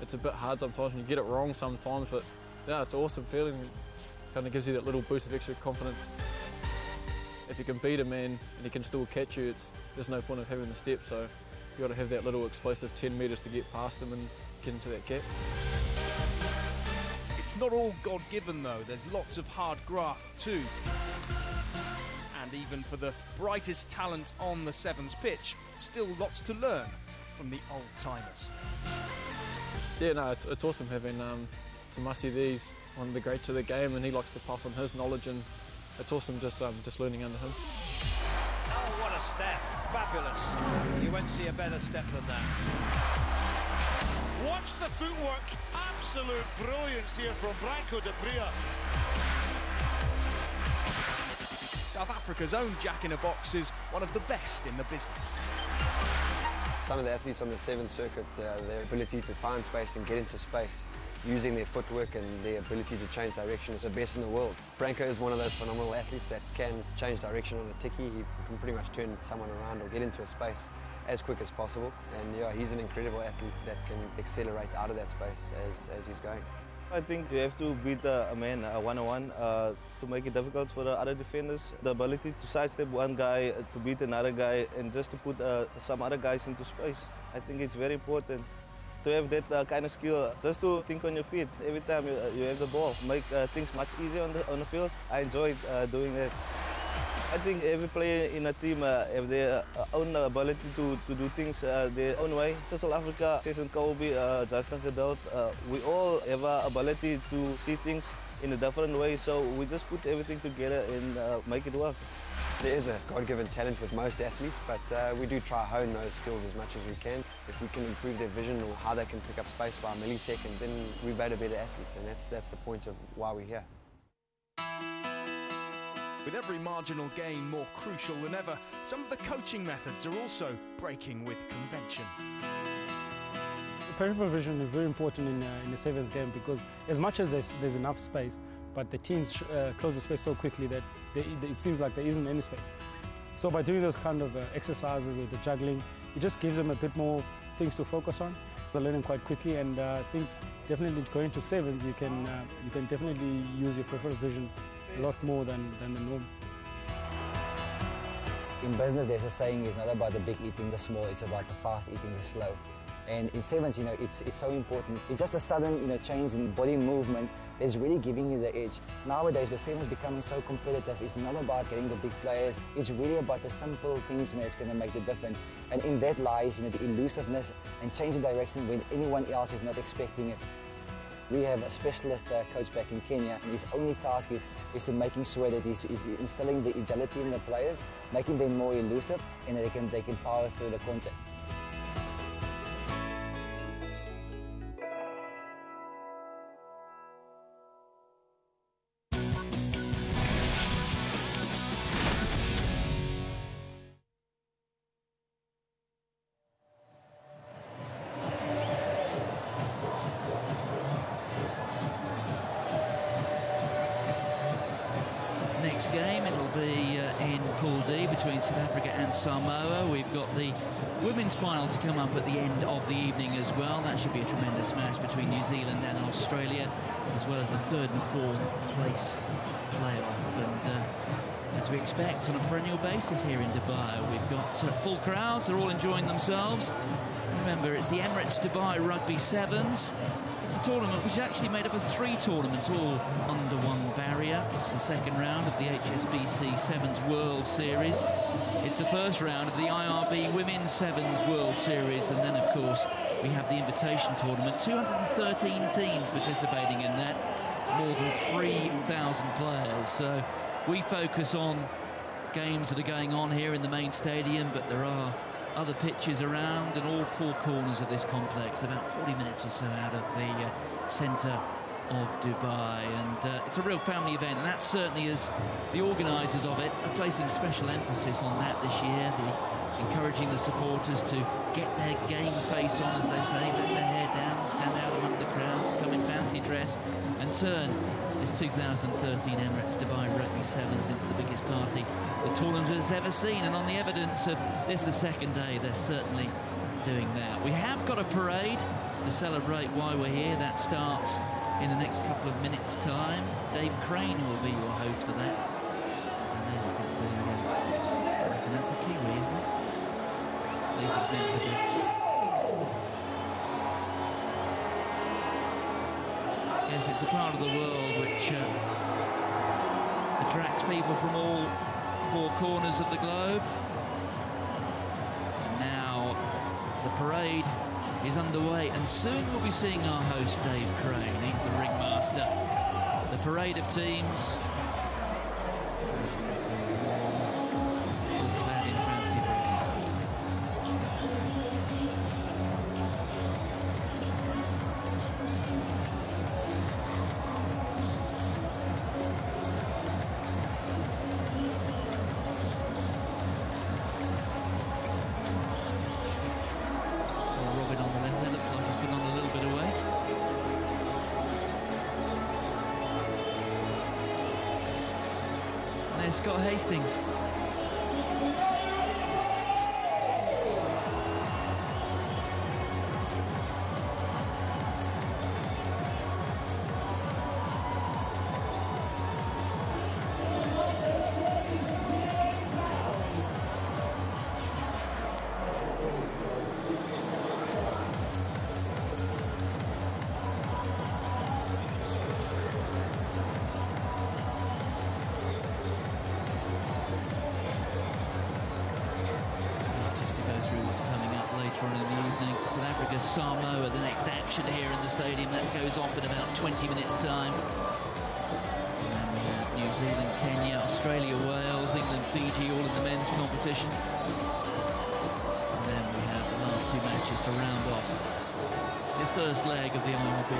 it's a bit hard sometimes and you get it wrong sometimes, but yeah, it's an awesome feeling. It kind of gives you that little boost of extra confidence. If you can beat a man and he can still catch you, there's no point of having the step, so you've got to have that little explosive 10 metres to get past him and get into that gap. It's not all God-given though, there's lots of hard graft too. And even for the brightest talent on the Sevens pitch, still lots to learn from the old-timers. Yeah, no, it's awesome having Tamasi there. He's one of the greats of the game and he likes to pass on his knowledge, and it's awesome just learning under him. Oh, what a step. Fabulous. You won't see a better step than that. Watch the footwork. Absolute brilliance here from Branko de Bria. South Africa's own jack-in-a-box is one of the best in the business. Some of the athletes on the Sevens circuit, their ability to find space and get into space using their footwork and their ability to change direction is the best in the world. Branko is one of those phenomenal athletes that can change direction on a tickie. He can pretty much turn someone around or get into a space as quick as possible. And yeah, he's an incredible athlete that can accelerate out of that space as he's going. I think you have to beat a man one-on-one to make it difficult for the other defenders. The ability to sidestep one guy, to beat another guy, and just to put some other guys into space. I think it's very important to have that kind of skill, just to think on your feet every time you have the ball. Make things much easier on the field. I enjoyed doing that. I think every player in a team have their own ability to do things their own way. South Africa, Jason Colby, Justin Geduld, we all have our ability to see things in a different way, so we just put everything together and make it work. There is a God-given talent with most athletes, but we do try to hone those skills as much as we can. If we can improve their vision or how they can pick up space by a millisecond, then we've made a better athlete, and that's the point of why we're here. With every marginal gain more crucial than ever, some of the coaching methods are also breaking with convention. Peripheral vision is very important in the Sevens game, because as much as there's enough space, but the teams close the space so quickly that it seems like there isn't any space. So by doing those kind of exercises with the juggling, it just gives them a bit more things to focus on. They're learning quite quickly, and I think definitely going to Sevens, you can definitely use your peripheral vision a lot more than the norm. In business, there's a saying, it's not about the big eating the small, it's about the fast eating the slow. And in Sevens, it's so important. It's just a sudden, change in body movement that's really giving you the edge. Nowadays, with Sevens becoming so competitive, it's not about getting the big players. It's really about the simple things, that's going to make the difference. And in that lies, the elusiveness and changing direction when anyone else is not expecting it. We have a specialist coach back in Kenya, and his only task is to making sure that he's instilling the agility in the players, making them more elusive, and that they can power through the contact. Next game, it'll be in Pool D between South Africa and Samoa. We've got the women's final to come up at the end of the evening as well. That should be a tremendous match between New Zealand and Australia, as well as the third and fourth place playoff. And as we expect on a perennial basis here in Dubai, we've got full crowds. They're all enjoying themselves. Remember, it's the Emirates Dubai Rugby Sevens. It's a tournament which is actually made up of 3 tournaments, all under one barrier. It's the second round of the HSBC Sevens World Series. It's the first round of the IRB Women's Sevens World Series. And then, of course, we have the Invitation Tournament. 213 teams participating in that, more than 3,000 players. So we focus on games that are going on here in the main stadium, but there are other pitches around in all 4 corners of this complex, about 40 minutes or so out of the centre of Dubai. And it's a real family event, and that certainly is the organisers of it are placing special emphasis on that this year, encouraging the supporters to get their game face on, as they say, let their hair down, stand out among the crowds, come in fancy dress, and turn this 2013 Emirates Dubai Rugby Sevens into the biggest party the tournament has ever seen. And on the evidence of this, the second day, they're certainly doing that. We have got a parade to celebrate why we're here. That starts in the next couple of minutes' time. Dave Crane will be your host for that. And then you can see, I reckon that's a Kiwi, isn't it? At least it's meant to be. Yes, it's a part of the world which attracts people from all four corners of the globe. And now the parade is underway, and soon we'll be seeing our host Dave Crane. He's the ringmaster. The parade of teams, as you can see, all clad in fancy dress. Scott Hastings. Samoa, the next action here in the stadium. That goes off in about 20 minutes' time. And then we have New Zealand, Kenya, Australia, Wales, England, Fiji, all in the men's competition. And then we have the last two matches to round off this first leg of the IRB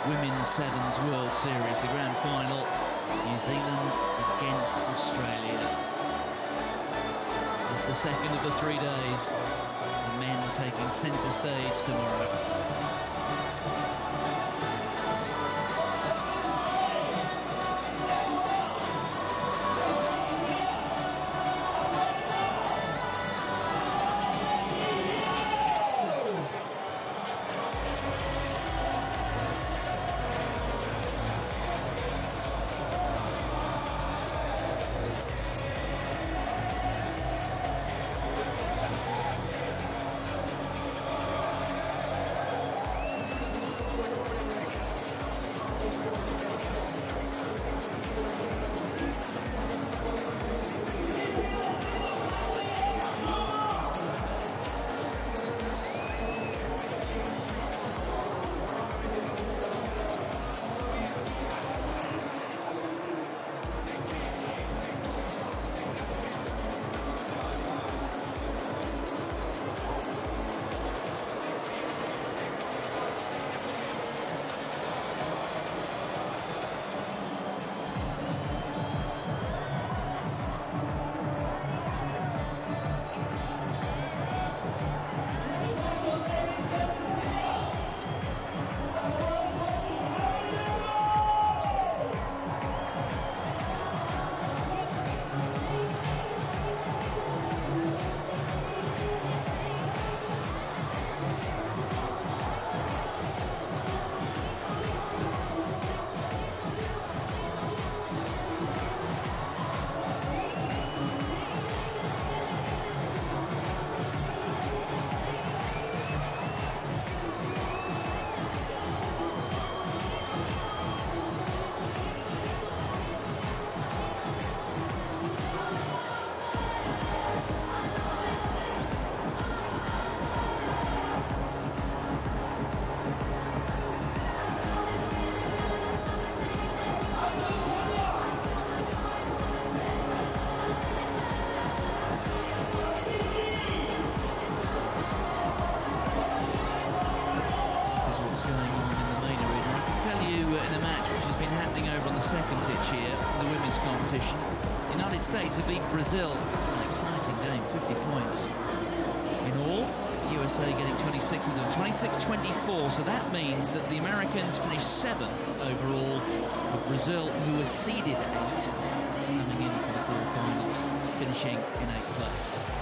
Women's Sevens World Series, the grand final, New Zealand against Australia. It's the second of the 3 days. Men taking centre stage tomorrow. United States have beat Brazil. An exciting game, 50 points in all. The USA getting 26 of them, 26-24. So that means that the Americans finished 7th overall, with Brazil, who was seeded 8, coming into the quarterfinals, finishing in 8th place.